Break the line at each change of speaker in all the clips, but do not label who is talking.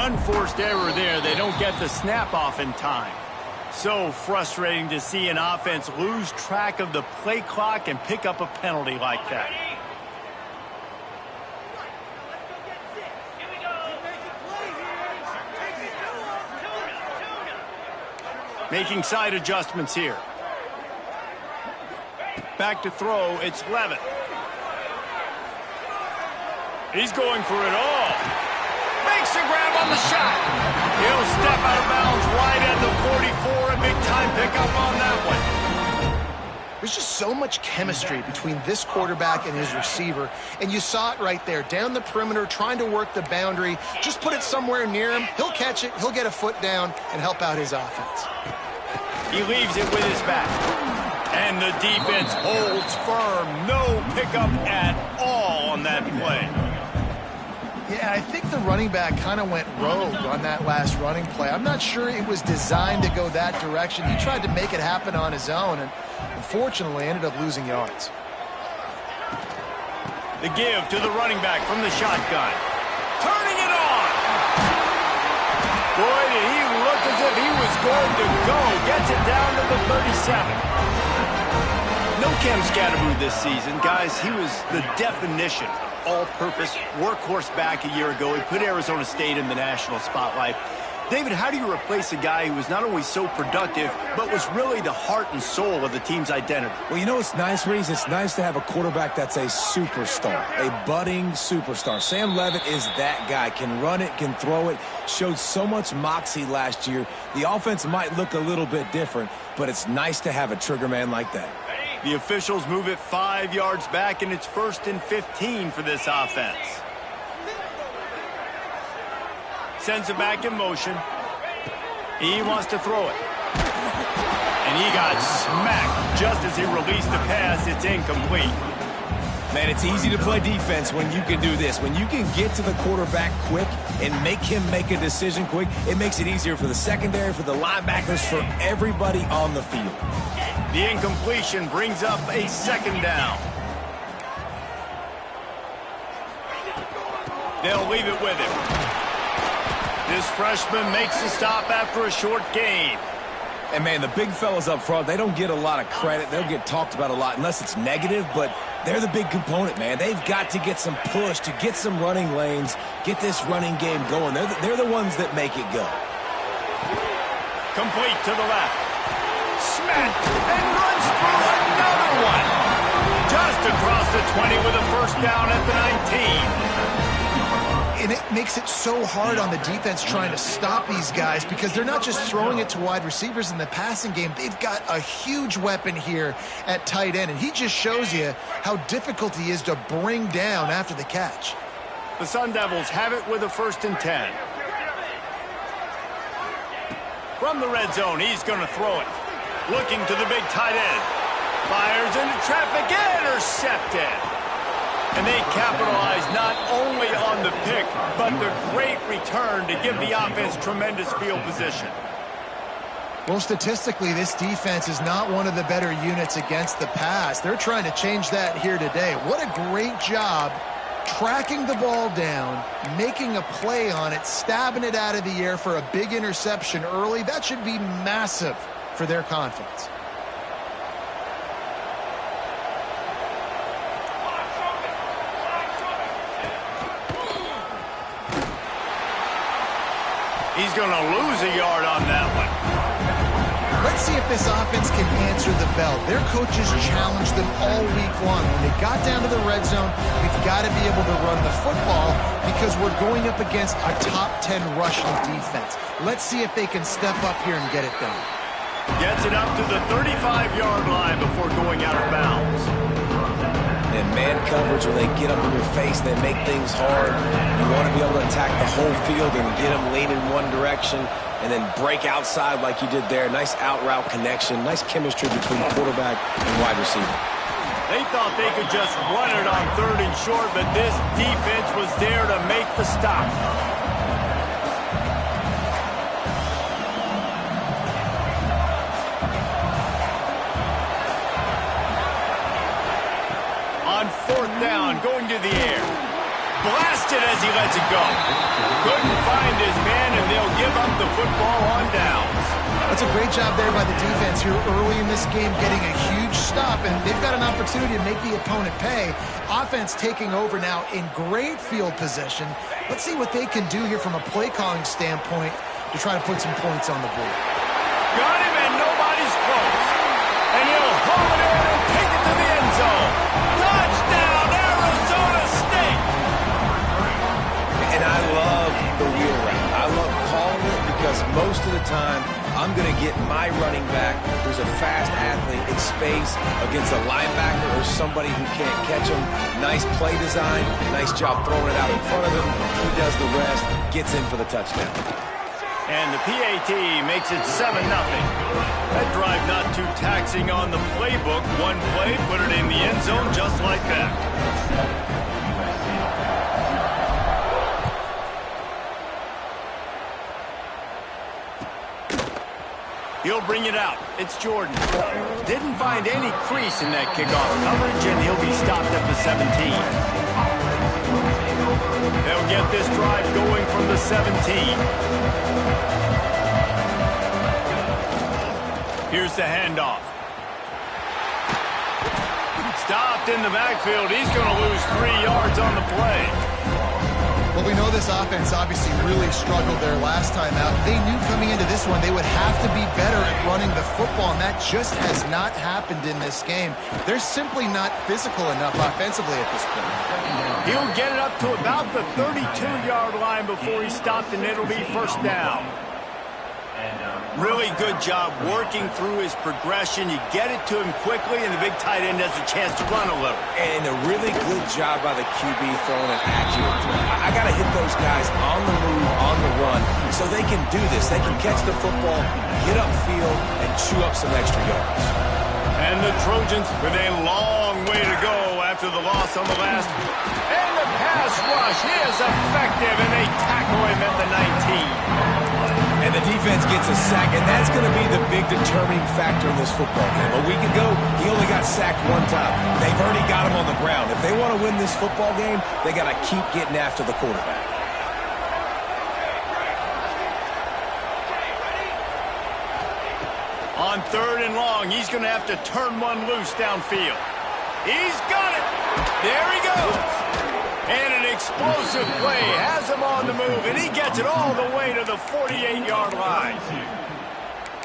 unforced error there. They don't get the snap off in time. So frustrating to see an offense lose track of the play clock and pick up a penalty like that. Making side adjustments here. Back to throw, it's Levitt. He's going for it all. Makes a grab on the shot. He'll step out of bounds right at the 44. A big-time pickup on that one.
There's just so much chemistry between this quarterback and his receiver, and you saw it right there. Down the perimeter, trying to work the boundary. Just put it somewhere near him. He'll catch it, he'll get a foot down, and help out his offense.
He leaves it with his back. And the defense holds firm. No pickup at all on that play.
Yeah, I think the running back kind of went rogue on that last running play. I'm not sure it was designed to go that direction. He tried to make it happen on his own, and unfortunately ended up losing yards.
The give to the running back from the shotgun. Turning it on. Boy, did he look as if he was going to go. Gets it down to the 37. No Cam Scatterbroo this season, guys. He was the definition of all-purpose workhorse back a year ago. He put Arizona State in the national spotlight. David, how do you replace a guy who was not only so productive, but was really the heart and soul of the team's identity?
Well, you know what's nice, Reese? It's nice to have a quarterback that's a superstar, a budding superstar. Sam Levitt is that guy. Can run it, can throw it, showed so much moxie last year. The offense might look a little bit different, but it's nice to have a trigger man like that.
The officials move it 5 yards back, and it's 1st and 15 for this offense. Sends it back in motion. He wants to throw it. And he got smacked just as he released the pass. It's incomplete.
Man, it's easy to play defense when you can do this. When you can get to the quarterback quick and make him make a decision quick, it makes it easier for the secondary, for the linebackers, for everybody on the field.
The incompletion brings up a 2nd down. They'll leave it with him. This freshman makes the stop after a short gain.
And, man, the big fellas up front, they don't get a lot of credit. They'll get talked about a lot unless it's negative, but they're the big component, man. They've got to get some push, to get some running lanes, get this running game going. They're the ones that make it go.
Complete to the left. Smacked and runs through another one. Just across the 20 with a 1st down at the 19.
And it makes it so hard on the defense trying to stop these guys because they're not just throwing it to wide receivers in the passing game. They've got a huge weapon here at tight end, and he just shows you how difficult he is to bring down after the catch.
The Sun Devils have it with a 1st and 10. From the red zone, he's going to throw it. Looking to the big tight end. Fires into traffic, intercepted. And they capitalize not only on the pick, but the great return to give the offense tremendous field position.
Well, statistically, this defense is not one of the better units against the pass. They're trying to change that here today. What a great job tracking the ball down, making a play on it, stabbing it out of the air for a big interception early. That should be massive for their confidence.
He's going to lose a yard on that one.
Let's see if this offense can answer the bell. Their coaches challenged them all week long. When they got down to the red zone, we've got to be able to run the football because we're going up against a top 10 rushing defense. Let's see if they can step up here and get it done.
Gets it up to the 35-yard line before going out of bounds.
And man coverage, when they get up in your face, they make things hard. You want to be able to attack the whole field and get them leaning one direction and then break outside like you did there. Nice out-route connection, nice chemistry between quarterback and wide receiver.
They thought they could just run it on 3rd and short, but this defense was there to make the stop. On 4th down, going to the air. Blast missed it as he lets it go. Couldn't find his man, and they'll give up the football on downs.
That's a great job there by the defense here early in this game, getting a huge stop, and they've got an opportunity to make the opponent pay. Offense taking over now in great field position. Let's see what they can do here from a play calling standpoint to try to put some points on the board.
Got him, and nobody's close. And he'll haul it in and take it to the end zone. Touchdown, Arizona State!
And I love the wheel route. I love calling it because most of the time I'm going to get my running back who's a fast athlete in space against a linebacker or somebody who can't catch him. Nice play design, nice job throwing it out in front of him. He does the rest, gets in for the touchdown.
And the PAT makes it 7-0. That drive not too taxing on the playbook. One play, put it in the end zone just like that. He'll bring it out. It's Jordan. Didn't find any crease in that kickoff coverage, and he'll be stopped at the 17. They'll get this drive going from the 17. Here's the handoff. Stopped in the backfield. He's going to lose 3 yards on the play.
Well, we know this offense obviously really struggled there last time out. They knew coming into this one they would have to be better at running the football, and that just has not happened in this game. They're simply not physical enough offensively at this point.
He'll get it up to about the 32-yard line before he's stopped, and it'll be first down. Really good job working through his progression. You get it to him quickly, and the big tight end has a chance to run a little.
And a really good job by the QB throwing an accurate throw. I got to hit those guys on the move, on the run, so they can do this. They can catch the football, get upfield, and chew up some extra yards.
And the Trojans with a long way to go after the loss on the last. And the pass rush is effective, and they tackle him at the 19.
And the defense gets a sack, and that's going to be the big determining factor in this football game. A week ago, he only got sacked 1 time. They've already got him on the ground. If they want to win this football game, they got to keep getting after the quarterback.
On 3rd and long, he's going to have to turn one loose downfield. He's got it. There he goes. And an explosive play has him on the move, and he gets it all the way to the 48-yard line.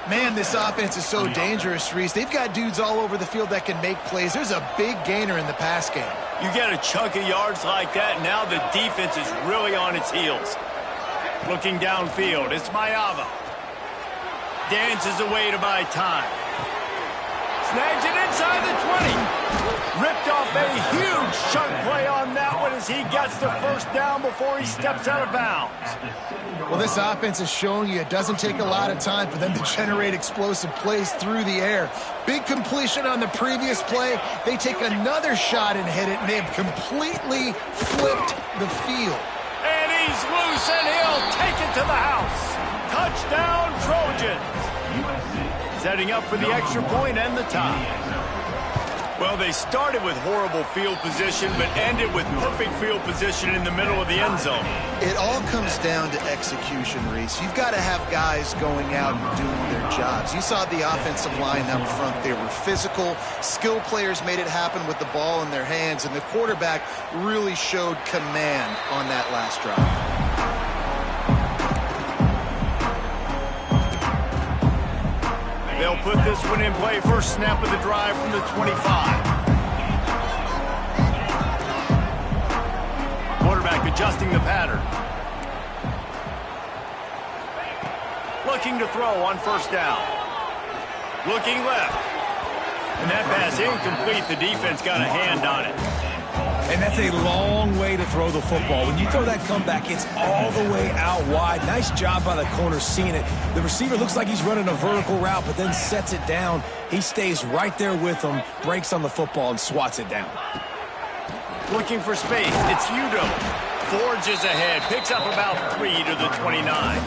Man, this offense is so dangerous, Reese. They've got dudes all over the field that can make plays. There's a big gainer in the pass game.
You get a chunk of yards like that, now the defense is really on its heels. Looking downfield, it's Mayava. Dances away to buy time. Snags it inside the 20. Ripped off a huge chunk play on that one as he gets the first down before he steps out of bounds.
Well, this offense is showing you it doesn't take a lot of time for them to generate explosive plays through the air. Big completion on the previous play. They take another shot and hit it, and they've completely flipped the field.
And he's loose, and he'll take it to the house. Touchdown, Trojans. Setting up for the extra point and the tie. Well, they started with horrible field position, but ended with perfect field position in the middle of the end zone.
It all comes down to execution, Reese. You've got to have guys going out and doing their jobs. You saw the offensive line up front. They were physical. Skill players made it happen with the ball in their hands, and the quarterback really showed command on that last drive.
They'll put this one in play. First snap of the drive from the 25. Quarterback adjusting the pattern. Looking to throw on first down. Looking left. And that pass incomplete. The defense got a hand on it.
And that's a long way to throw the football. When you throw that comeback, it's all the way out wide. Nice job by the corner seeing it. The receiver looks like he's running a vertical route, but then sets it down. He stays right there with him, breaks on the football, and swats it down.
Looking for space. It's Udo. Forges ahead. Picks up about 3 to the 29.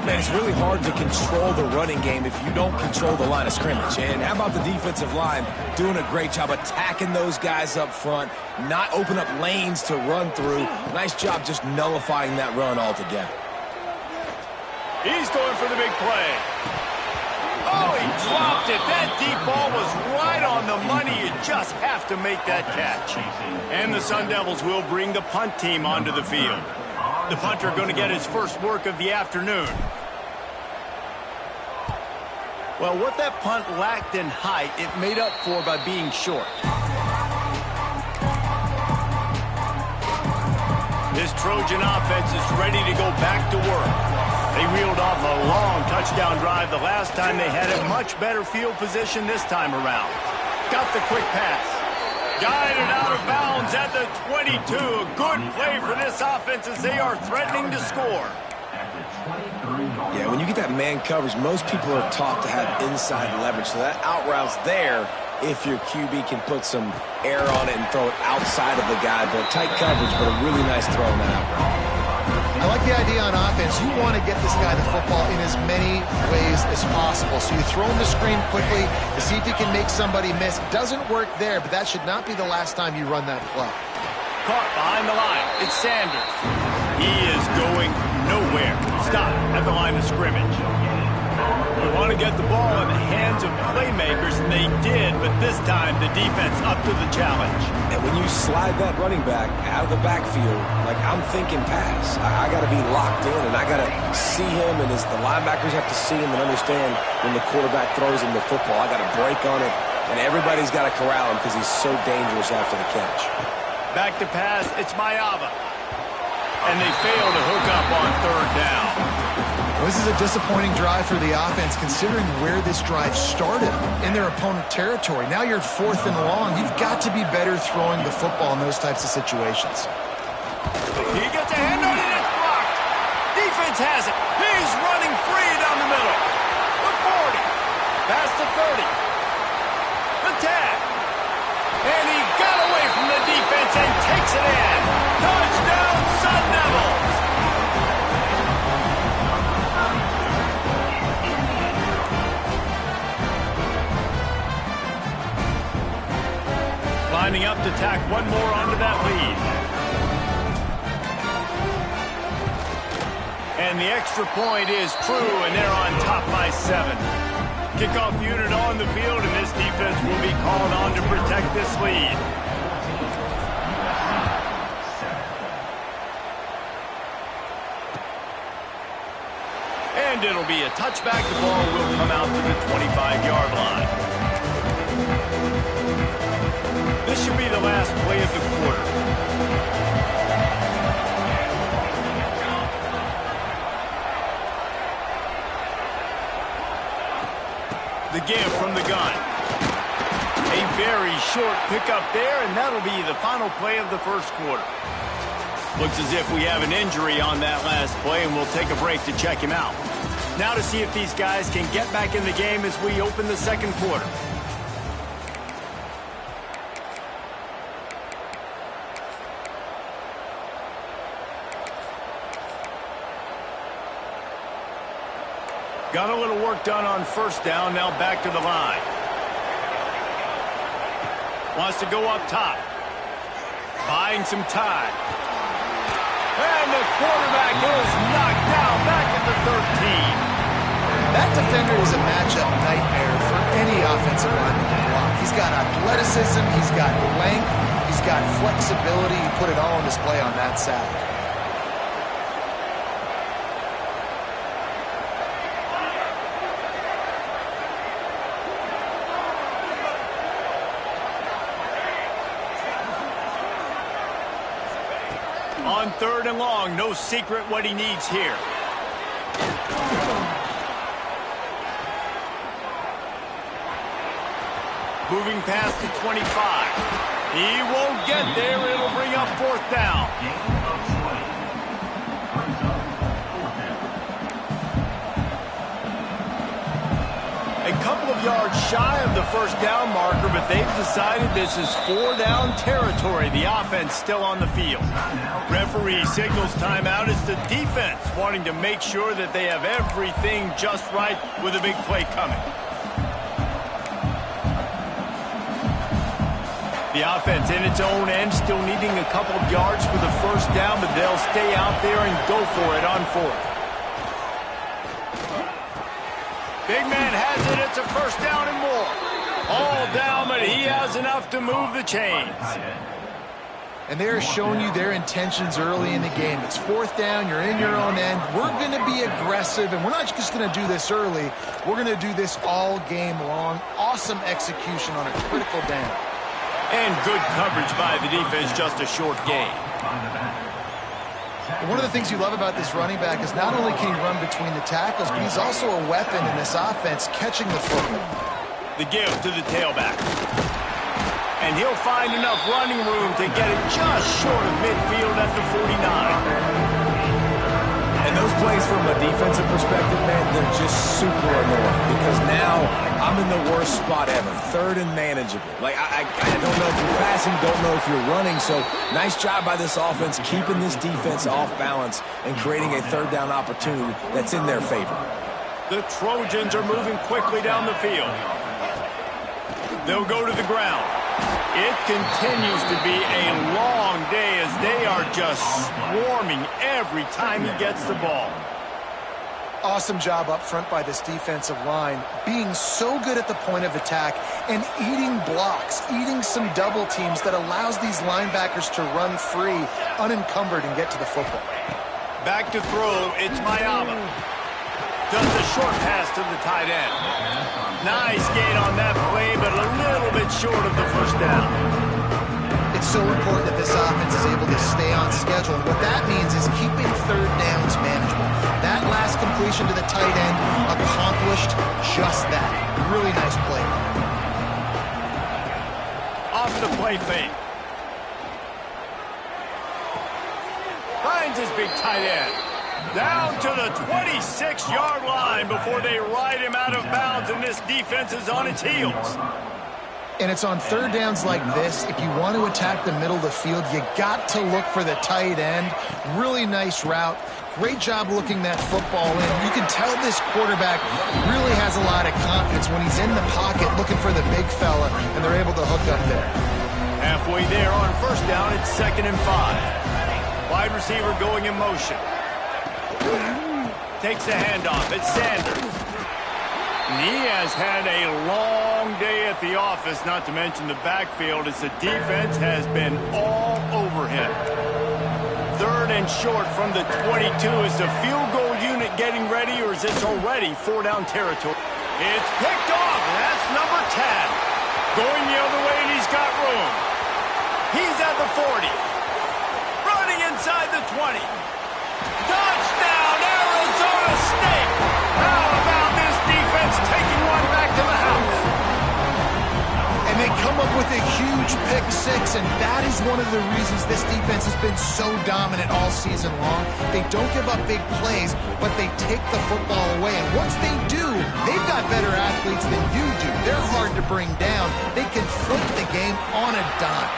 Man, it's really hard to control the running game if you don't control the line of scrimmage. And how about the defensive line doing a great job attacking those guys up front, not open up lanes to run through. Nice job just nullifying that run altogether.
He's going for the big play. Oh, he dropped it. That deep ball was right on the money. You just have to make that catch. And the Sun Devils will bring the punt team onto the field. The punter going to get his first work of the afternoon. Well, what that punt lacked in height, it made up for by being short. This Trojan offense is ready to go back to work. They reeled off a long touchdown drive the last time. They had a much better field position this time around. Got the quick pass. Guided out of bounds at the 22. A good play for this offense as they are threatening to score.
Yeah, when you get that man coverage, most people are taught to have inside leverage. So that out route's there if your QB can put some air on it and throw it outside of the guy. But tight coverage, but a really nice throw in that out route.
I like the idea on offense. You want to get this guy the football in as many ways as possible. So you throw him the screen quickly to see if he can make somebody miss. Doesn't work there, but that should not be the last time you run that play.
Caught behind the line. It's Sanders. He is going nowhere. Stop at the line of scrimmage. We want to get the ball in the hands of playmakers, and they did, but this time the defense up to the challenge.
And when you slide that running back out of the backfield, like I'm thinking pass, I got to be locked in, and I got to see him, and as the linebackers have to see him and understand when the quarterback throws him the football, I got to break on it, and everybody's got to corral him because he's so dangerous after the catch.
Back to pass, it's Mayava. And they fail to hook up on third down.
This is a disappointing drive for the offense considering where this drive started in their opponent territory. Now you're at 4th and long. You've got to be better throwing the football in those types of situations.
He gets a hand on it, it's blocked. Defense has it. He's running free down the middle. The 40. Past the 30. The 10. And he got away from the defense and takes it in. Touchdown, Sun Devils. Lining up to tack one more onto that lead. And the extra point is true, and they're on top by 7. Kickoff unit on the field, and this defense will be called on to protect this lead. And it'll be a touchback. The ball will come out to the 25-yard line. This should be the last play of the quarter. The give from the gun. A very short pickup there, and that'll be the final play of the first quarter. Looks as if we have an injury on that last play, and we'll take a break to check him out. Now to see if these guys can get back in the game as we open the second quarter. Got a little work done on first down, now back to the line. Wants to go up top. Buying some time. And the quarterback is knocked down back at the 13.
That defender is a matchup nightmare for any offensive lineman to block. He's got athleticism, he's got length, he's got flexibility. You put it all on display on that side.
On third and long, no secret what he needs here. Moving past the 25. He won't get there. It'll bring up fourth down. A couple of yards shy of the first down marker, but they've decided this is 4-down territory. The offense still on the field. Referee signals timeout. It's the defense wanting to make sure that they have everything just right with a big play coming. The offense in its own end still needing a couple of yards for the first down, but they'll stay out there and go for it on fourth. Big man has it. It's a first down and more. All down, but he has enough to move the chains.
And they're showing you their intentions early in the game. It's fourth down. You're in your own end. We're going to be aggressive, and we're not just going to do this early. We're going to do this all game long. Awesome execution on a critical down.
And good coverage by the defense, just a short gain.
One of the things you love about this running back is not only can he run between the tackles, but he's also a weapon in this offense, catching the football.
The give to the tailback. And he'll find enough running room to get it just short of midfield at the 49.
And those plays from a defensive perspective, man, they're just super annoying because now I'm in the worst spot ever, third and manageable. Like, I don't know if you're passing, don't know if you're running, so nice job by this offense keeping this defense off balance and creating a third down opportunity that's in their favor.
The Trojans are moving quickly down the field. They'll go to the ground. It continues to be a long day as they are just swarming every time he gets the ball.
Awesome job up front by this defensive line, being so good at the point of attack and eating blocks, eating some double teams that allows these linebackers to run free, unencumbered, and get to the football.
Back to throw, it's Mayama. Just a short pass to the tight end. Nice gain on that play, but a little bit short of the first down.
It's so important that this offense is able to stay on schedule. And what that means is keeping third downs manageable. That last completion to the tight end accomplished just that. Really nice play.
Off the play fake. Finds his big tight end. Down to the 26-yard line before they ride him out of bounds, and this defense is on its heels.
And it's on third downs like this, if you want to attack the middle of the field, you got to look for the tight end. Really nice route. Great job looking that football in. You can tell this quarterback really has a lot of confidence when he's in the pocket looking for the big fella, and they're able to hook up there.
Halfway there on first down, it's 2nd and 5. Wide receiver going in motion. Takes the handoff. It's Sanders. And he has had a long day at the office, not to mention the backfield, as the defense has been all over him. 3rd and short from the 22. Is the field goal unit getting ready, or is this already 4-down territory? It's picked off, and that's number 10. Going the other way, and he's got room. He's at the 40. Running inside the 20. Touchdown, Arizona State! How about this defense taking one back to the house?
And they come up with a huge pick six, and that is one of the reasons this defense has been so dominant all season long. They don't give up big plays, but they take the football away. And once they do, they've got better athletes than you do. They're hard to bring down. They can flip the game on a dime.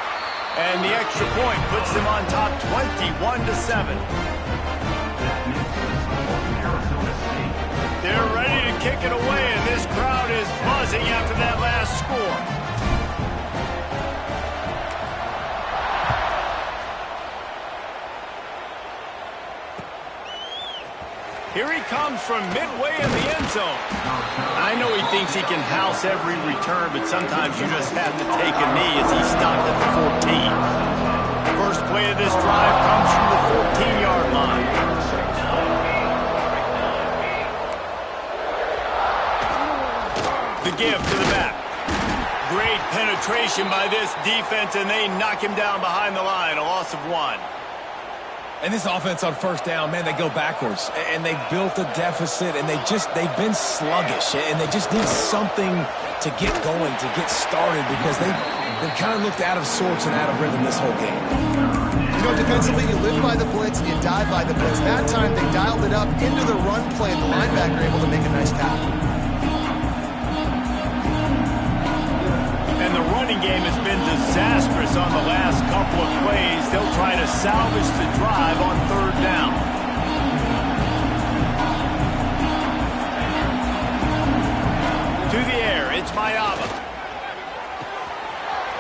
And the extra point puts them on top 21-7. They're ready to kick it away, and this crowd is buzzing after that last score. Here he comes from midway in the end zone. I know he thinks he can house every return, but sometimes you just have to take a knee as he stopped at the 14. First play of this drive comes from the 14-yard line. The give to the back. Great penetration by this defense, and they knock him down behind the line, a loss of 1.
And this offense on first down, man, they go backwards. And they built a deficit, and they've been sluggish. And they just need something to get going, to get started, because they've kind of looked out of sorts and out of rhythm this whole game.
You know, defensively, you live by the blitz and you die by the blitz. That time, they dialed it up into the run play, and the linebacker able to make a nice tackle.
running game has been disastrous on the last couple of plays. They'll try to salvage the drive on third down. To the air, it's Mayaba.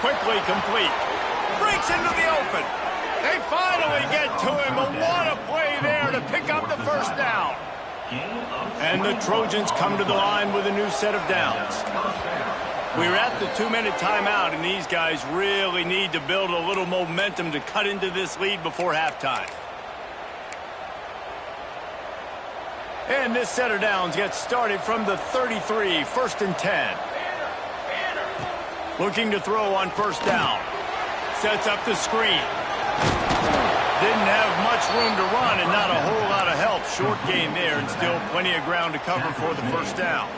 Quickly complete. Breaks into the open. They finally get to him, but what a play there to pick up the first down. And the Trojans come to the line with a new set of downs. We're at the 2-minute timeout, and these guys really need to build a little momentum to cut into this lead before halftime. And this set of downs gets started from the 33, 1st and 10. Looking to throw on first down. Sets up the screen. Didn't have much room to run and not a whole lot of help. Short game there and still plenty of ground to cover for the first down.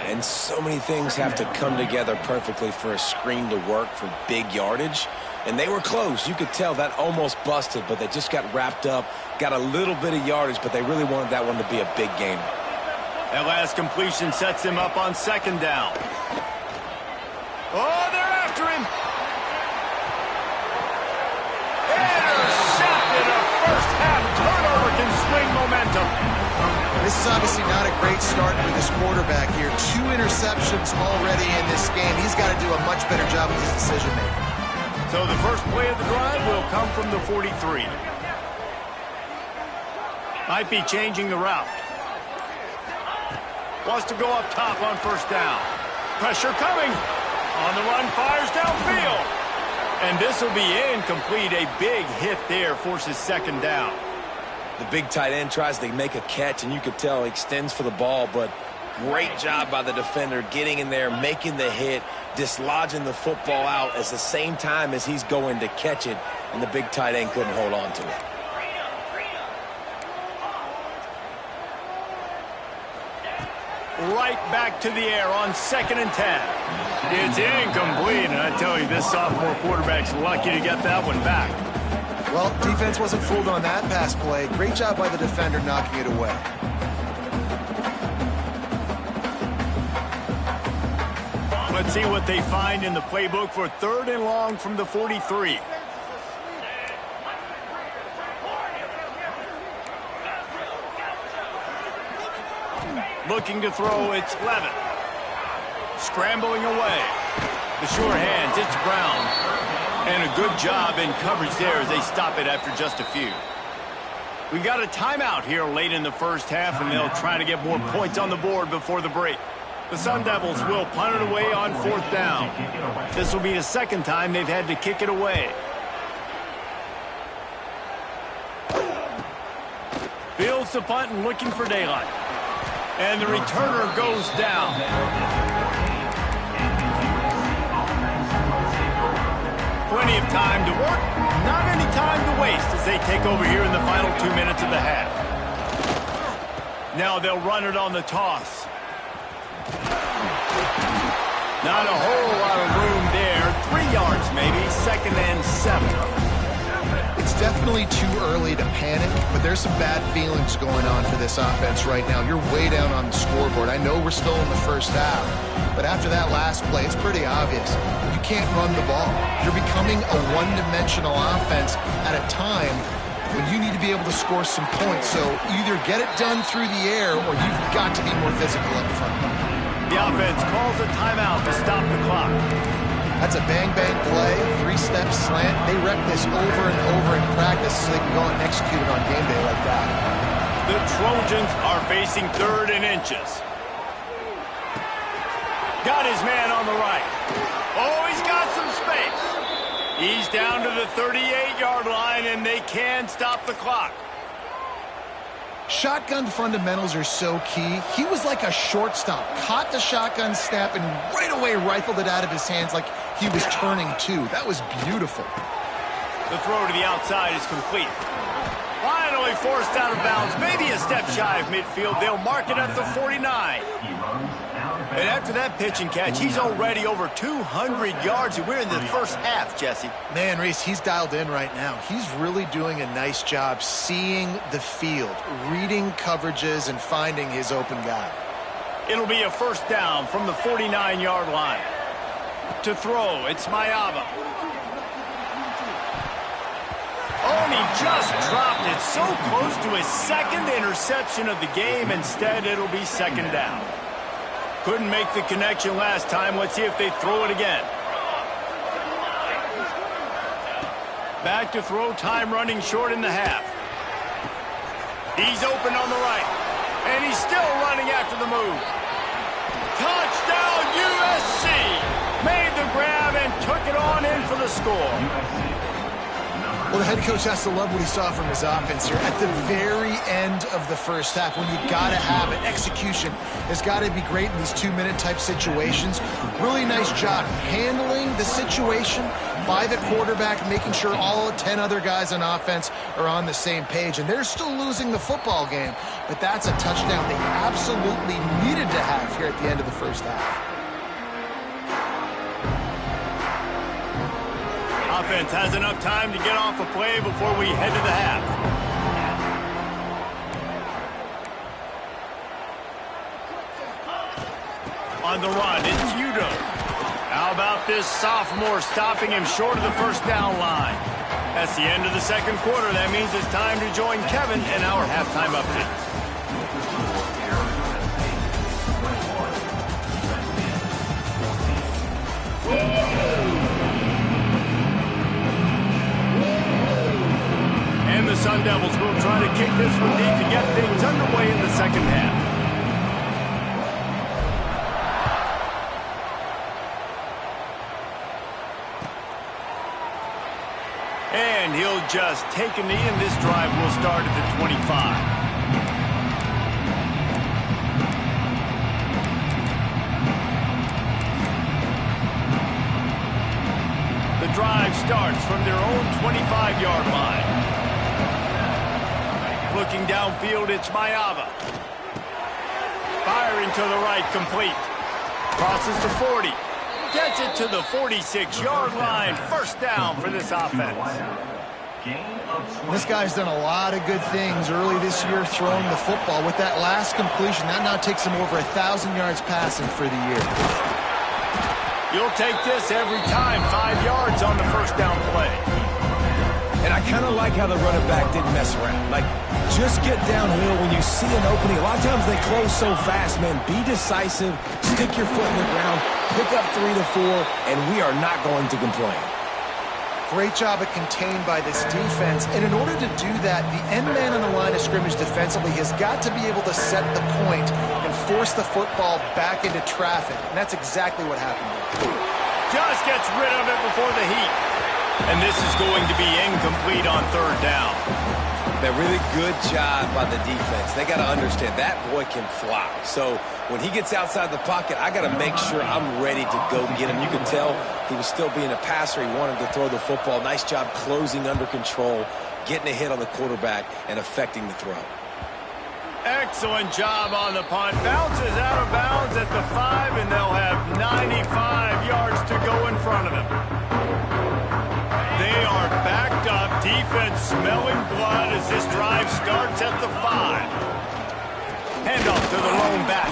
And so many things have to come together perfectly for a screen to work for big yardage. And they were close. You could tell that almost busted, but they just got wrapped up, got a little bit of yardage, but they really wanted that one to be a big game.
That last completion sets him up on second down. Oh, they're after him. Intercepted. A first half turnover can swing momentum.
This is obviously not a great start for this quarterback here. 2 interceptions already in this game. He's got to do a much better job with his decision-making.
So the first play of the drive will come from the 43. Might be changing the route. Wants to go up top on first down. Pressure coming. On the run, fires downfield. And this will be incomplete. A big hit there forces second down.
The big tight end tries to make a catch, and you could tell he extends for the ball, but great job by the defender getting in there, making the hit, dislodging the football out at the same time as he's going to catch it, and the big tight end couldn't hold on to it.
Right back to the air on 2nd and 10. It's incomplete, and I tell you, this sophomore quarterback's lucky to get that one back.
Well, defense wasn't fooled on that pass play. Great job by the defender knocking it away.
Let's see what they find in the playbook for 3rd and long from the 43. Looking to throw, it's Levitt. Scrambling away. The sure hands, it's Brown. And a good job in coverage there as they stop it after just a few. We've got a timeout here late in the first half, and they'll try to get more points on the board before the break. The Sun Devils will punt it away on 4th down. This will be the 2nd time they've had to kick it away. Fields the punt and looking for daylight. And the returner goes down. Plenty of time to work, not any time to waste as they take over here in the final 2 minutes of the half. Now they'll run it on the toss. Not a whole lot of room there. 3 yards maybe, 2nd and 7.
It's definitely too early to panic, but there's some bad feelings going on for this offense right now. You're way down on the scoreboard. I know we're still in the first half, but after that last play, it's pretty obvious. You can't run the ball. You're becoming a one-dimensional offense at a time when you need to be able to score some points. So either get it done through the air or you've got to be more physical up front.
The offense calls a timeout to stop the clock.
That's a bang-bang play, 3-step slant. They rep this over and over in practice so they can go out and execute it on game day like that.
The Trojans are facing 3rd and inches. Got his man on the right. Oh, he's got some space. He's down to the 38-yard line, and they can stop the clock.
Shotgun fundamentals are so key. He was like a shortstop. Caught the shotgun snap and right away rifled it out of his hands like he was turning two. That was beautiful.
The throw to the outside is complete. Finally forced out of bounds. Maybe a step shy of midfield. They'll mark it at the 49. And after that pitch and catch, he's already over 200 yards, and we're in the first half, Jesse.
Man, Reese, he's dialed in right now. He's really doing a nice job seeing the field, reading coverages, and finding his open guy.
It'll be a first down from the 49-yard line. To throw, it's Mayava. Oh, and he just dropped it so close to his second interception of the game. Instead, it'll be second down. Couldn't make the connection last time. Let's see if they throw it again. Back to throw, time running short in the half. He's open on the right. And he's still running after the move. Touchdown, USC! Made the grab and took it on in for the score.
Well, the head coach has to love what he saw from his offense here. At the very end of the first half, when you got to have it, execution has got to be great in these 2-minute type situations. Really nice job handling the situation by the quarterback, making sure all 10 other guys on offense are on the same page. And they're still losing the football game, but that's a touchdown they absolutely needed to have here at the end of the first half.
Offense has enough time to get off a play before we head to the half. On the run, it's Udo. How about this sophomore stopping him short of the first down line? That's the end of the second quarter. That means it's time to join Kevin in our halftime updates. And the Sun Devils will try to kick this one deep to get things underway in the second half. And he'll just take a knee, and this drive will start at the 25. The drive starts from their own 25-yard line. Looking downfield, it's Mayava. Firing to the right, complete. Crosses to 40. Gets it to the 46-yard line. First down for this offense.
This guy's done a lot of good things early this year throwing the football. With that last completion, that now takes him over 1,000 yards passing for the year.
You'll take this every time. 5 yards on the first down play.
And I kind of like how the running back didn't mess around. Like, just get downhill when you see an opening. A lot of times they close so fast, man. Be decisive, stick your foot in the ground, pick up 3 to 4, and we are not going to complain.
Great job of contained by this defense. And in order to do that, the end man on the line of scrimmage defensively has got to be able to set the point and force the football back into traffic. And that's exactly what happened here.
Just gets rid of it before the heat. And this is going to be incomplete on third down.
That really good job by the defense. They got to understand that boy can fly. So when he gets outside the pocket, I got to make sure I'm ready to go get him. You can tell he was still being a passer. He wanted to throw the football. Nice job closing under control, getting a hit on the quarterback, and affecting the throw.
Excellent job on the punt. Bounces out of bounds at the 5, and they'll have 95 yards to go in front of them. They are backed up. Defense smelling blood as this drive starts at the 5. Handoff to the lone back.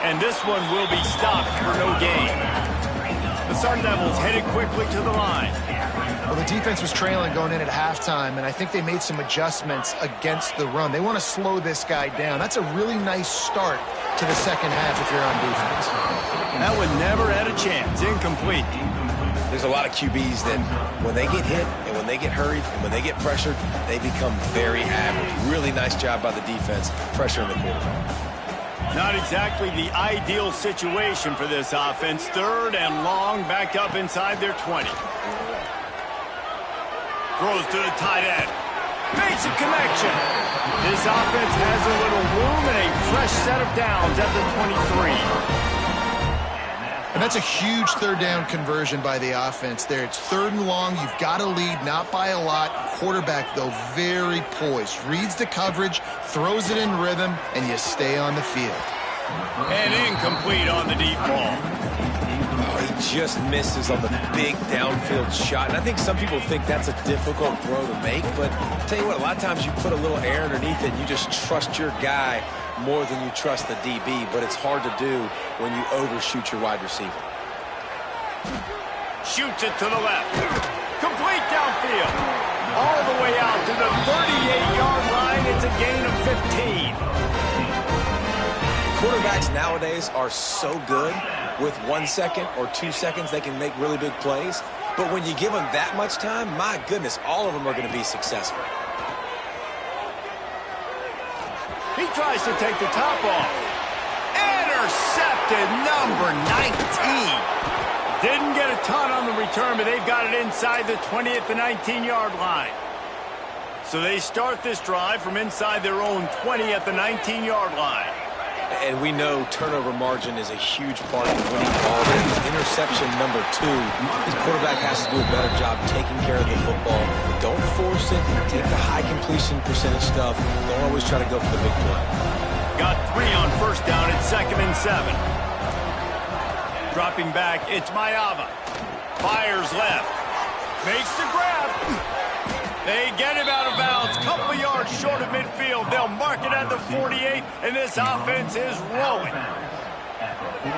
And this one will be stopped for no gain. The Sun Devils headed quickly to the line.
Well, the defense was trailing going in at halftime, and I think they made some adjustments against the run. They want to slow this guy down. That's a really nice start to the second half if you're on defense.
That one never had a chance. Incomplete.
There's a lot of QBs that when they get hit and when they get hurried and when they get pressured, they become very average. Really nice job by the defense, pressuring the quarterback.
Not exactly the ideal situation for this offense. Third and long, back up inside their 20. Throws to the tight end. Makes a connection. This offense has a little room and a fresh set of downs at the 23.
And that's a huge third down conversion by the offense there. It's third and long. You've got to lead, not by a lot. Quarterback, though, very poised. Reads the coverage, throws it in rhythm, and you stay on the field.
And incomplete on the deep ball.
Oh, he just misses on the big downfield shot. And I think some people think that's a difficult throw to make. But I'll tell you what, a lot of times you put a little air underneath it and you just trust your guy more than you trust the DB, but it's hard to do when you overshoot your wide receiver.
Shoots it to the left. Complete downfield. All the way out to the 38-yard line. It's a gain of 15.
Quarterbacks nowadays are so good. With 1 second or 2 seconds, they can make really big plays. But when you give them that much time, my goodness, all of them are going to be successful.
He tries to take the top off. Intercepted, number 19. Didn't get a ton on the return, but they've got it inside the 20 at the 19-yard line. So they start this drive from inside their own 20 at the 19-yard line.
And we know turnover margin is a huge part of winning ball games. Interception number 2. His quarterback has to do a better job taking care of the football. Don't force it. Take the high completion percentage stuff. Don't always try to go for the big play.
Got 3 on first down at 2nd and 7. Dropping back, it's Mayava. Fires left. Makes the grab. They get him out of bounds. Couple yards short of midfield. They'll mark it at the 48, and this offense is rolling.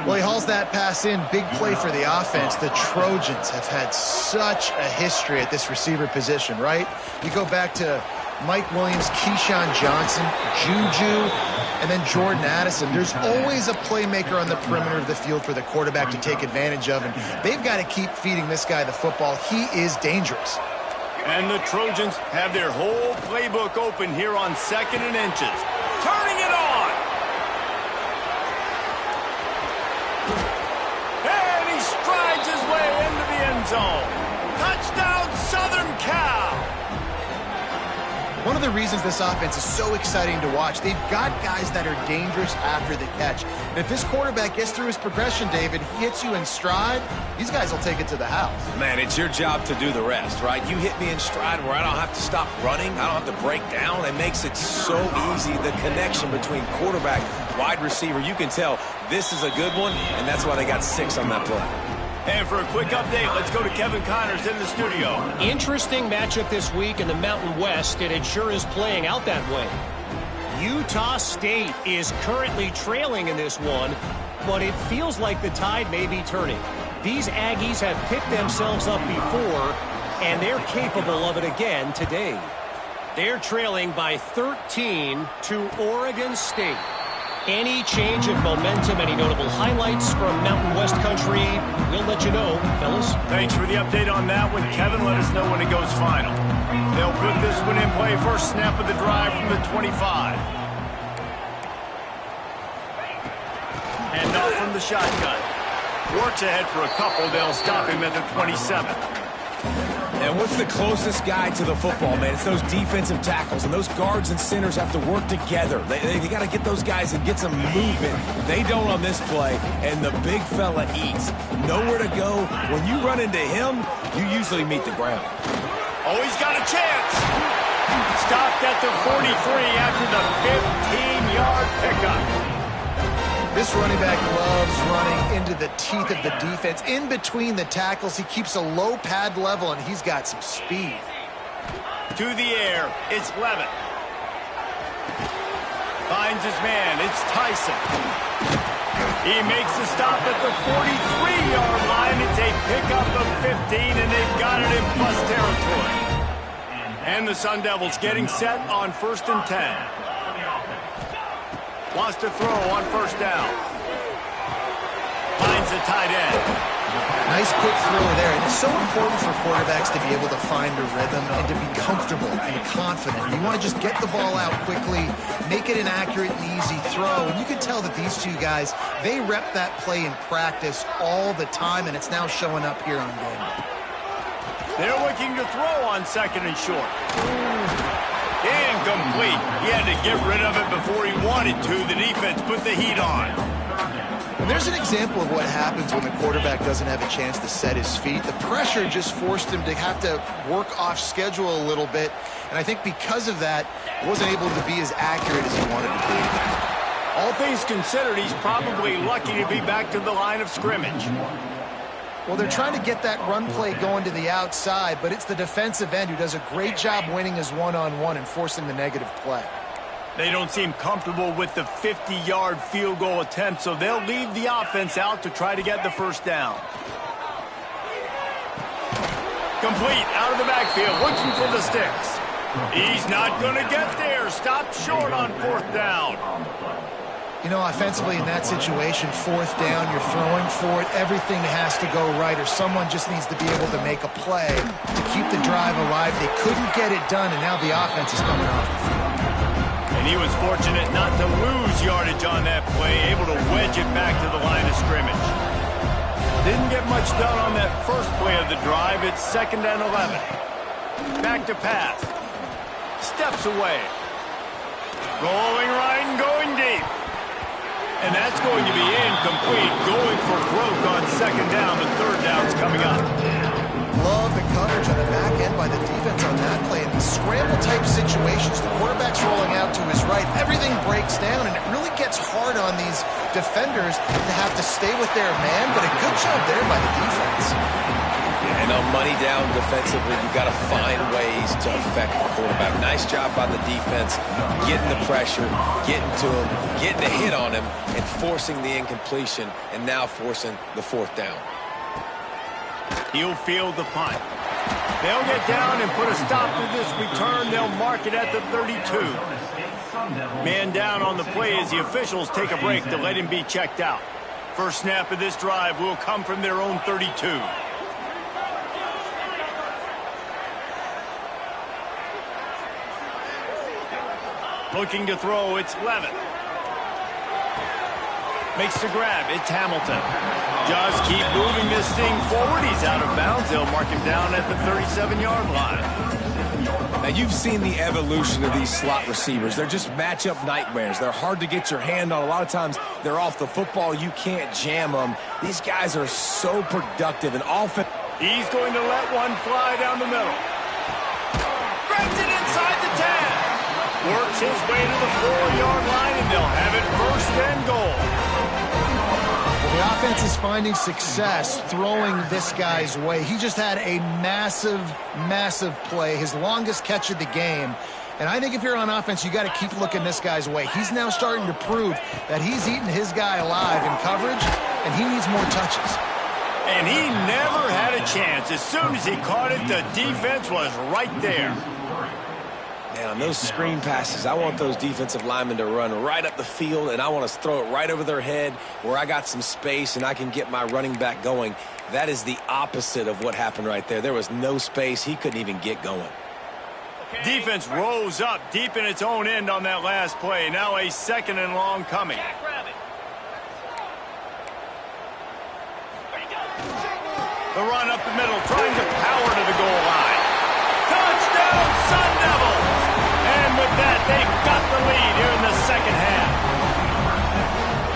Well, he hauls that pass in. Big play for the offense. The Trojans have had such a history at this receiver position, right? You go back to Mike Williams, Keyshawn Johnson, Juju, and then Jordan Addison. There's always a playmaker on the perimeter of the field for the quarterback to take advantage of, and they've got to keep feeding this guy the football. He is dangerous.
And the Trojans have their whole playbook open here on 2nd and inches. Turning it on. And he strides his way into the end zone. Touchdown, Southern Cal.
One of the reasons this offense is so exciting to watch, they've got guys that are dangerous after the catch. And if this quarterback gets through his progression, David, he hits you in stride, these guys will take it to the house.
Man, it's your job to do the rest, right? You hit me in stride where I don't have to stop running. I don't have to break down. It makes it so easy, the connection between quarterback, wide receiver. You can tell this is a good one, and that's why they got 6 on that play.
And for a quick update, let's go to Kevin Connors in the studio.
Interesting matchup this week in the Mountain West, and it sure is playing out that way. Utah State is currently trailing in this one, but it feels like the tide may be turning. These Aggies have picked themselves up before, and they're capable of it again today. They're trailing by 13 to Oregon State. Any change of momentum, any notable highlights from Mountain West country, we'll let you know, fellas.
Thanks for the update on that one, Kevin. Let us know when it goes final. They'll put this one in play. First snap of the drive from the 25. And off from the shotgun. Works ahead for a couple. They'll stop him at the 27.
And what's the closest guy to the football, man? It's those defensive tackles, and those guards and centers have to work together. They got to get those guys and get some movement. They don't on this play, and the big fella eats. Nowhere to go. When you run into him, you usually meet the ground.
Oh, he's got a chance. Stopped at the 43 after the 15-yard pickup.
This running back loves running into the teeth of the defense. In between the tackles, he keeps a low pad level, and he's got some speed.
To the air, it's Levitt. Finds his man, it's Tyson. He makes the stop at the 43-yard line. It's a pickup of 15, and they've got it in plus territory. And the Sun Devils getting set on 1st and 10. Wants to throw on first down. Finds the tight end.
Nice quick throw there. And it's so important for quarterbacks to be able to find a rhythm and to be comfortable and confident. You want to just get the ball out quickly, make it an accurate and easy throw. And you can tell that these two guys, they rep that play in practice all the time, and it's now showing up here on game day.
They're looking to throw on 2nd and short. Incomplete. He had to get rid of it before he wanted to. The defense put the heat on.
And there's an example of what happens when the quarterback doesn't have a chance to set his feet. The pressure just forced him to have to work off schedule a little bit. And I think because of that, he wasn't able to be as accurate as he wanted to be.
All things considered, he's probably lucky to be back to the line of scrimmage.
Well, they're trying to get that run play going to the outside, but it's the defensive end who does a great job winning his one-on-one and forcing the negative play.
They don't seem comfortable with the 50-yard field goal attempt, so they'll leave the offense out to try to get the first down. Complete out of the backfield, looking for the sticks. He's not going to get there. Stop short on 4th down.
You know, offensively in that situation, 4th down, you're throwing for it. Everything has to go right, or someone just needs to be able to make a play to keep the drive alive. They couldn't get it done, and now the offense is coming off the field.
And he was fortunate not to lose yardage on that play, able to wedge it back to the line of scrimmage. Didn't get much done on that first play of the drive. It's 2nd and 11. Back to pass. Steps away. Rolling right and going deep. And that's going to be incomplete. Going for broke on 2nd down. The 3rd down's coming up.
Love the coverage on the back end by the defense on that play. In these scramble-type situations, the quarterback's rolling out to his right. Everything breaks down, and it really gets hard on these defenders to have to stay with their man, but a good job there by the defense.
And on money down defensively, you've got to find ways to affect the quarterback. Nice job by the defense, getting the pressure, getting to him, getting a hit on him, and forcing the incompletion, and now forcing the 4th down.
He'll field the punt. They'll get down and put a stop to this return. They'll mark it at the 32. Man down on the play as the officials take a break to let him be checked out. First snap of this drive will come from their own 32. Looking to throw, it's Levin. Makes the grab, it's Hamilton. Just keep moving this thing forward. He's out of bounds. They'll mark him down at the 37-yard line.
Now, you've seen the evolution of these slot receivers. They're just matchup nightmares. They're hard to get your hand on. A lot of times, they're off the football. You can't jam them. These guys are so productive and often.
He's going to let one fly down the middle. Grabs it inside the 10. Works his way to the 4-yard line, and they'll have it 1st and goal.
The offense is finding success throwing this guy's way. He just had a massive, massive play, his longest catch of the game. And I think if you're on offense, you got to keep looking this guy's way. He's now starting to prove that he's eating his guy alive in coverage, and he needs more touches.
And he never had a chance. As soon as he caught it, the defense was right there.
Man, on those screen passes, I want those defensive linemen to run right up the field, and I want to throw it right over their head where I got some space and I can get my running back going. That is the opposite of what happened right there. There was no space. He couldn't even get going.
Defense rose up deep in its own end on that last play. Now a 2nd and long coming. The run up the middle, trying to power to the goal line. Touchdown, Sun Devils! And with that, they've got the lead here in the 2nd half.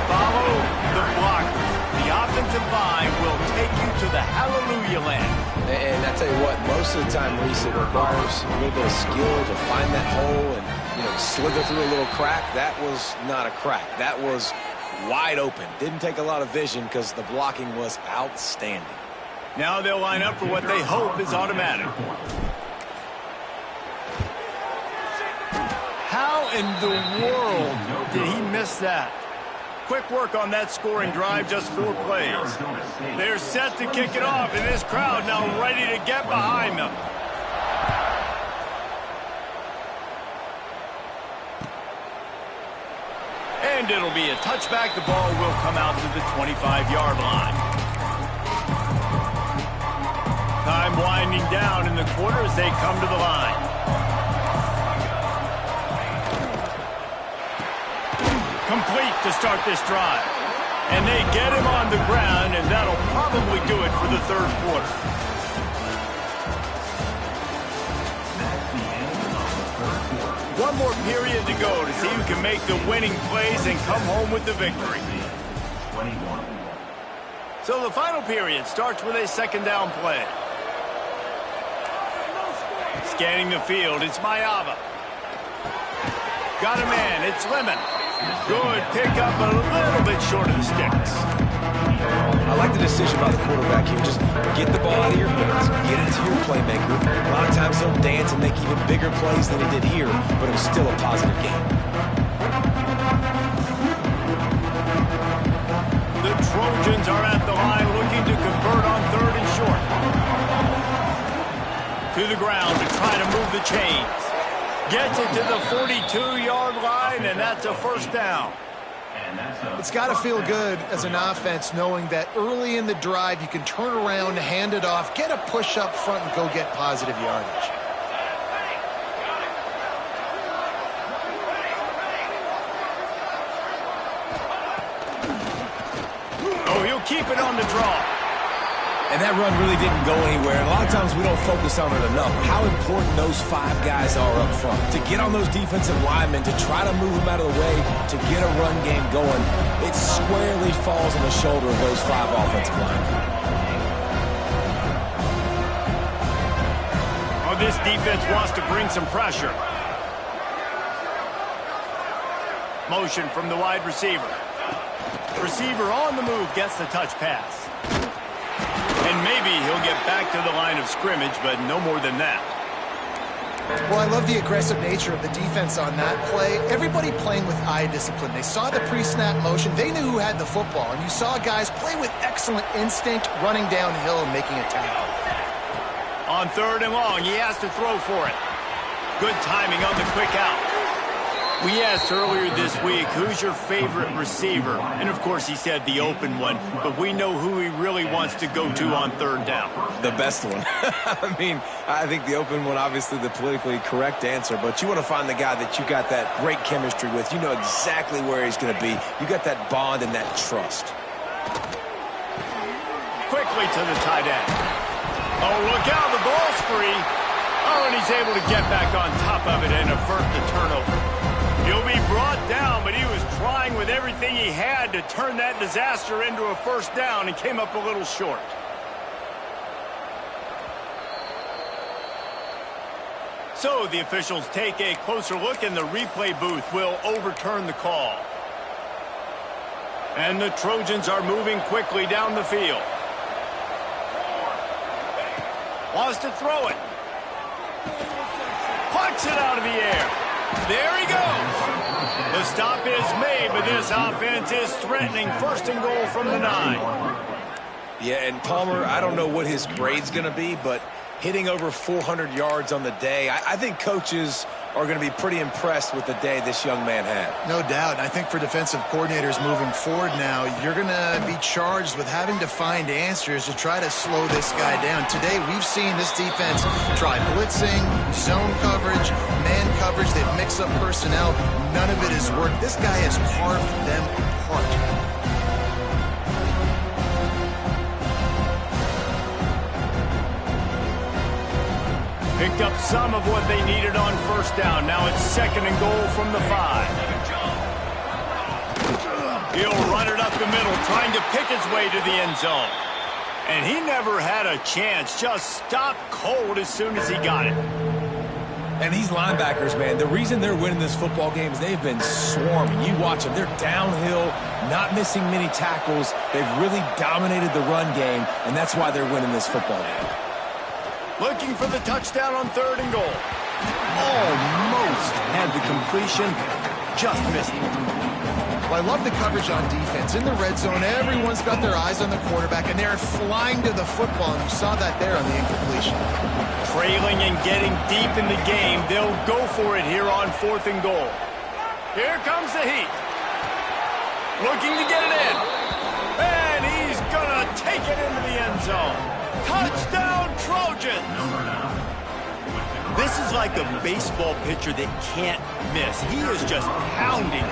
Follow the blockers. The offensive line will take you to the hallelujah land.
And I tell you what, most of the time, Reese, it requires a little bit of skill to find that hole and, slither through a little crack. That was not a crack. That was wide open. Didn't take a lot of vision because the blocking was outstanding.
Now they'll line up for what they hope is automatic. How in the world did he miss that? Quick work on that scoring drive, just 4 plays. They're set to kick it off, and this crowd now ready to get behind them. And it'll be a touchback. The ball will come out to the 25-yard line. Time winding down in the quarter as they come to the line. Complete to start this drive. And they get him on the ground, and that'll probably do it for the 3rd quarter. One more period to go to see who can make the winning plays and come home with the victory. So the final period starts with a 2nd down play. Scanning the field, it's Mayava. Got a man, it's Lemon. Good pick up, a little bit short of the sticks.
I like the decision by the quarterback here. Just get the ball out of your hands, get it to your playmaker. A lot of times he'll dance and make even bigger plays than he did here, but it was still a positive game.
The Trojans are at the line looking to convert on 3rd and short. To the ground to try to move the chains. Gets it to the 42-yard line, and that's a first down.
It's got to feel good as an offense knowing that early in the drive you can turn around, hand it off, get a push up front, and go get positive yardage.
Oh, he'll keep it on the draw.
And that run really didn't go anywhere. And a lot of times we don't focus on it enough. How important those 5 guys are up front. To get on those defensive linemen, to try to move them out of the way, to get a run game going, it squarely falls on the shoulder of those 5 offensive linemen.
Oh, this defense wants to bring some pressure. Motion from the wide receiver. Receiver on the move gets the touch pass. And maybe he'll get back to the line of scrimmage, but no more than that.
Well, I love the aggressive nature of the defense on that play. Everybody playing with eye discipline. They saw the pre-snap motion. They knew who had the football. And you saw guys play with excellent instinct, running downhill and making a tackle.
On 3rd and long, he has to throw for it. Good timing on the quick out. We asked earlier this week, who's your favorite receiver? And, of course, he said the open one. But we know who he really wants to go to on 3rd down.
The best one. I mean, I think the open one, obviously the politically correct answer. But you want to find the guy that you got that great chemistry with. You know exactly where he's going to be. You got that bond and that trust.
Quickly to the tight end. Oh, look out. The ball's free. Oh, and he's able to get back on top of it and avert the turnover. He'll be brought down, but he was trying with everything he had to turn that disaster into a first down and came up a little short. So the officials take a closer look, and the replay booth will overturn the call. And the Trojans are moving quickly down the field. Wants to throw it. Plucks it out of the air. There he goes. The stop is made, but this offense is threatening 1st and goal from the 9.
Yeah, and Palmer, I don't know what his grade's going to be, but hitting over 400 yards on the day, I think coaches are going to be pretty impressed with the day this young man had.
No doubt. And I think for defensive coordinators moving forward now, you're going to be charged with having to find answers to try to slow this guy down. Today, we've seen this defense try blitzing, zone coverage, man coverage. They mix up personnel. None of it has worked. This guy has carved them apart.
Picked up some of what they needed on 1st down. Now it's 2nd and goal from the 5. He'll run it up the middle, trying to pick his way to the end zone. And he never had a chance. Just stopped cold as soon as he got it.
And these linebackers, man, the reason they're winning this football game is they've been swarming. You watch them. They're downhill, not missing many tackles. They've really dominated the run game, and that's why they're winning this football game.
Looking for the touchdown on 3rd and goal. Almost had the completion. Just missed it.
Well, I love the coverage on defense. In the red zone, everyone's got their eyes on the quarterback, and they're flying to the football, and you saw that there on the incompletion.
Trailing and getting deep in the game, they'll go for it here on 4th and goal. Here comes the heat. Looking to get it in. And he's going to take it into the end zone. Touchdown, Trojans! This is like a baseball pitcher that can't miss. He is just pounding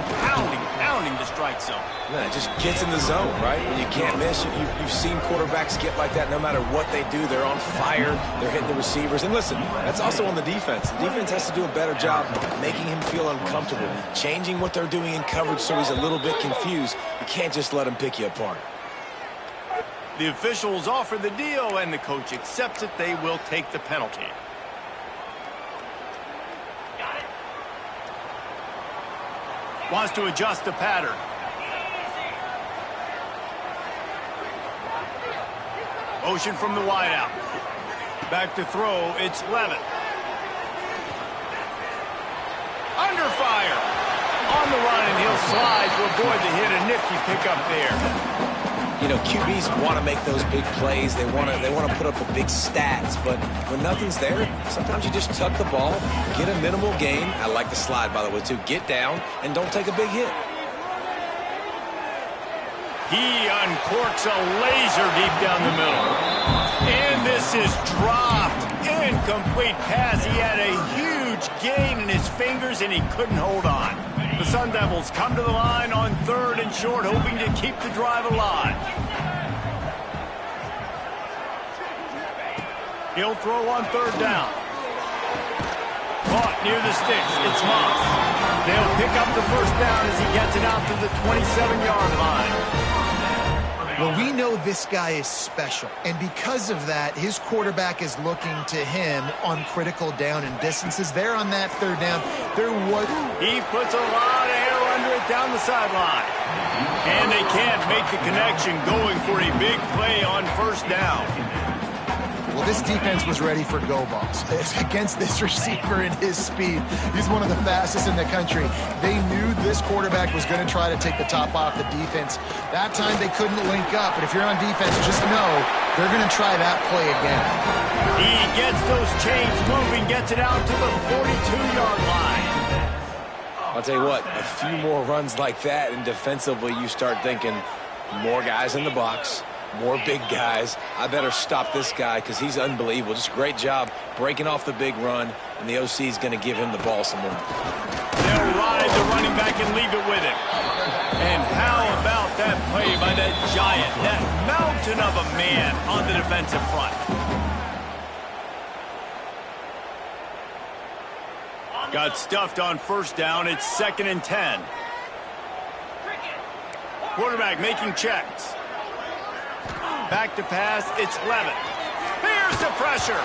the strike zone.
Yeah, it just gets in the zone, right? When you can't miss, you've seen quarterbacks get like that no matter what they do. They're on fire. They're hitting the receivers. And listen, that's also on the defense. The defense has to do a better job making him feel uncomfortable, changing what they're doing in coverage so he's a little bit confused. You can't just let him pick you apart.
The officials offer the deal, and the coach accepts it. They will take the penalty. Wants to adjust the pattern. Motion from the wideout. Back to throw. It's Levitt. Under fire. On the run, and he'll slide to avoid the hit. A nifty pickup there.
You know, QBs want to make those big plays. They want to put up the big stats. But when nothing's there, sometimes you just tuck the ball, get a minimal gain. I like the slide, by the way, too. Get down and don't take a big hit.
He uncorks a laser deep down the middle. And this is dropped. Incomplete pass. He had a huge gain in his fingers, and he couldn't hold on. The Sun Devils come to the line on 3rd and short, hoping to keep the drive alive. He'll throw on 3rd down. Caught near the sticks. It's Moss. They'll pick up the 1st down as he gets it out to the 27-yard line.
Well, we know this guy is special, and because of that, his quarterback is looking to him on critical down and distances. There on that 3rd down,
he puts a lot of air under it down the sideline. And they can't make the connection going for a big play on 1st down.
Well, this defense was ready for go balls against this receiver and his speed. He's one of the fastest in the country. They knew this quarterback was going to try to take the top off the defense. That time they couldn't link up, but if you're on defense, just know they're going to try that play again.
He gets those chains moving, gets it out to the 42-yard line.
I'll tell you what, a few more runs like that, and defensively you start thinking more guys in the box. More big guys. I better stop this guy because he's unbelievable. Just great job breaking off the big run, and the OC is going to give him the ball some more.
They'll ride the running back and leave it with him. And how about that play by that giant, that mountain of a man on the defensive front? Got stuffed on 1st down. It's 2nd and 10. Quarterback making checks. Back to pass, it's Levitt. Here's the pressure.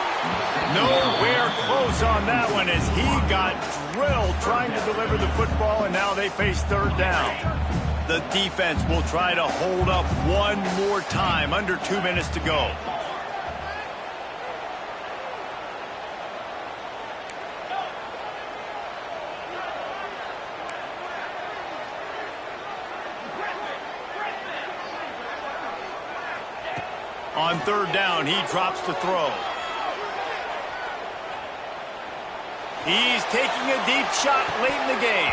Nowhere close on that one as he got drilled trying to deliver the football, and now they face 3rd down. The defense will try to hold up one more time, under 2 minutes to go. On 3rd down, he drops to throw. He's taking a deep shot late in the game.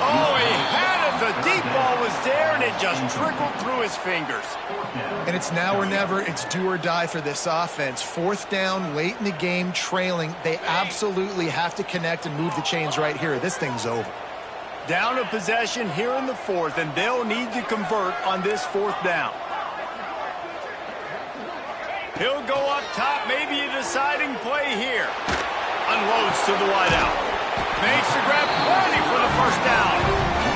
Oh, he had it. The deep ball was there, and it just trickled through his fingers.
And it's now or never. It's do or die for this offense. 4th down, late in the game, trailing. They absolutely have to connect and move the chains right here. This thing's over.
Down a possession here in the 4th, and they'll need to convert on this 4th down. He'll go up top, maybe a deciding play here. Unloads to the wideout. Makes the grab, plenty for the 1st down.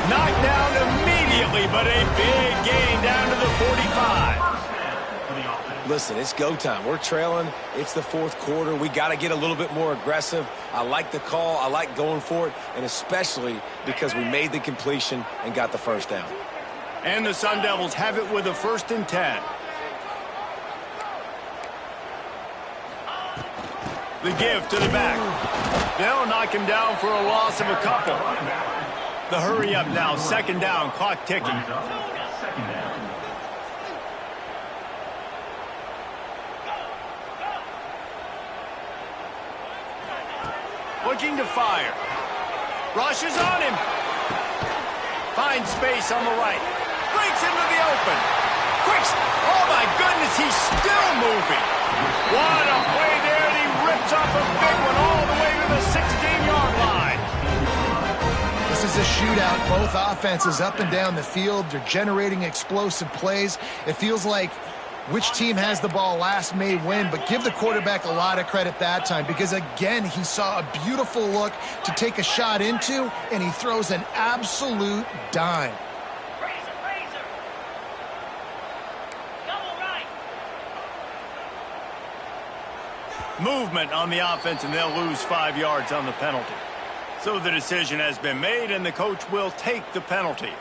Knocked down immediately, but a big gain down to the 45.
Listen, it's go time. We're trailing. It's the 4th quarter. We got to get a little bit more aggressive. I like the call. I like going for it, and especially because we made the completion and got the 1st down.
And the Sun Devils have it with a 1st and 10. The give to the back. They'll knock him down for a loss of a couple. The hurry up now, 2nd down, clock ticking. Looking to fire. Rushes on him. Finds space on the right. Breaks into the open. Quick. Oh my goodness, he's still moving. What a play there. And he rips off a big one all the way to the 16-yard line.
This is a shootout. Both offenses up and down the field. They're generating explosive plays. It feels like which team has the ball last may win, but give the quarterback a lot of credit that time because, again, he saw a beautiful look to take a shot into, and he throws an absolute dime.
Movement on the offense, and they'll lose 5 yards on the penalty. So the decision has been made, and the coach will take the penalty.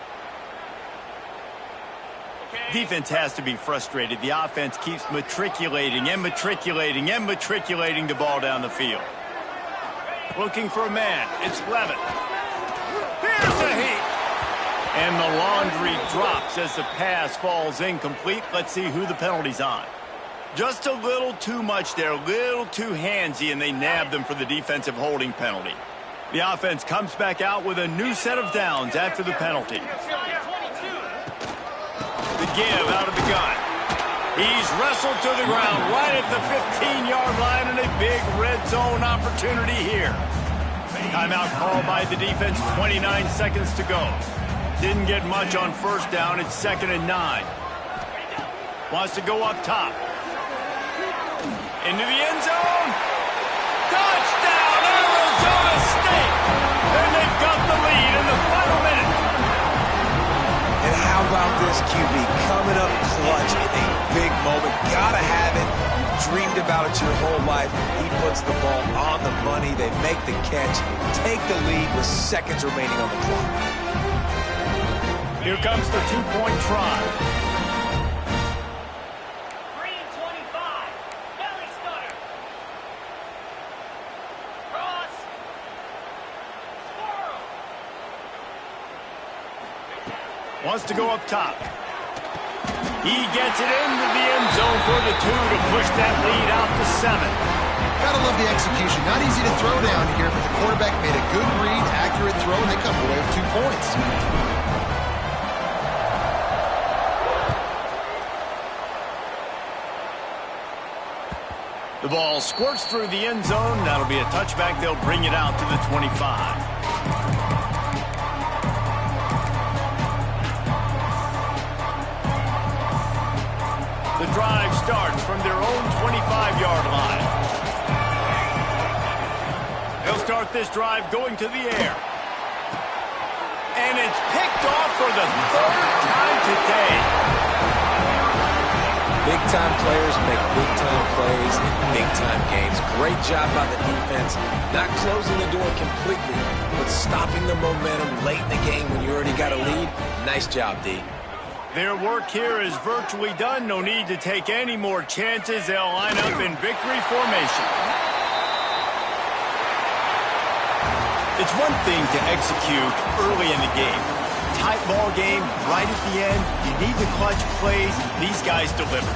Defense has to be frustrated. The offense keeps matriculating and matriculating and matriculating the ball down the field. Looking for a man. It's Levitt. Here's a heat. And the laundry drops as the pass falls incomplete. Let's see who the penalty's on. Just a little too much there, a little too handsy, and they nab them for the defensive holding penalty. The offense comes back out with a new set of downs after the penalty. The give out of the gun. He's wrestled to the ground right at the 15-yard line, and a big red zone opportunity here. Timeout called by the defense, 29 seconds to go. Didn't get much on first down. It's 2nd and 9. Wants to go up top. Into the end zone. Touchdown, Arizona State. And they've got the lead in the final minute.
And how about this QB coming up clutch in a big moment? Gotta have it. You've dreamed about it your whole life. He puts the ball on the money. They make the catch. Take the lead with seconds remaining on the clock.
Here comes the two-point try. Wants to go up top. He gets it into the end zone for the 2 to push that lead out to 7.
Gotta love the execution. Not easy to throw down here, but the quarterback made a good read, accurate throw, and they come away with 2 points.
The ball squirts through the end zone. That'll be a touchback. They'll bring it out to the 25. The drive starts from their own 25-yard line. They'll start this drive going to the air. And it's picked off for the 3rd time today.
Big-time players make big-time plays in big-time games. Great job by the defense, not closing the door completely, but stopping the momentum late in the game when you already got a lead. Nice job, D.
Their work here is virtually done. No need to take any more chances. They'll line up in victory formation. It's one thing to execute early in the game. Tight ball game, right at the end. You need the clutch plays. These guys deliver.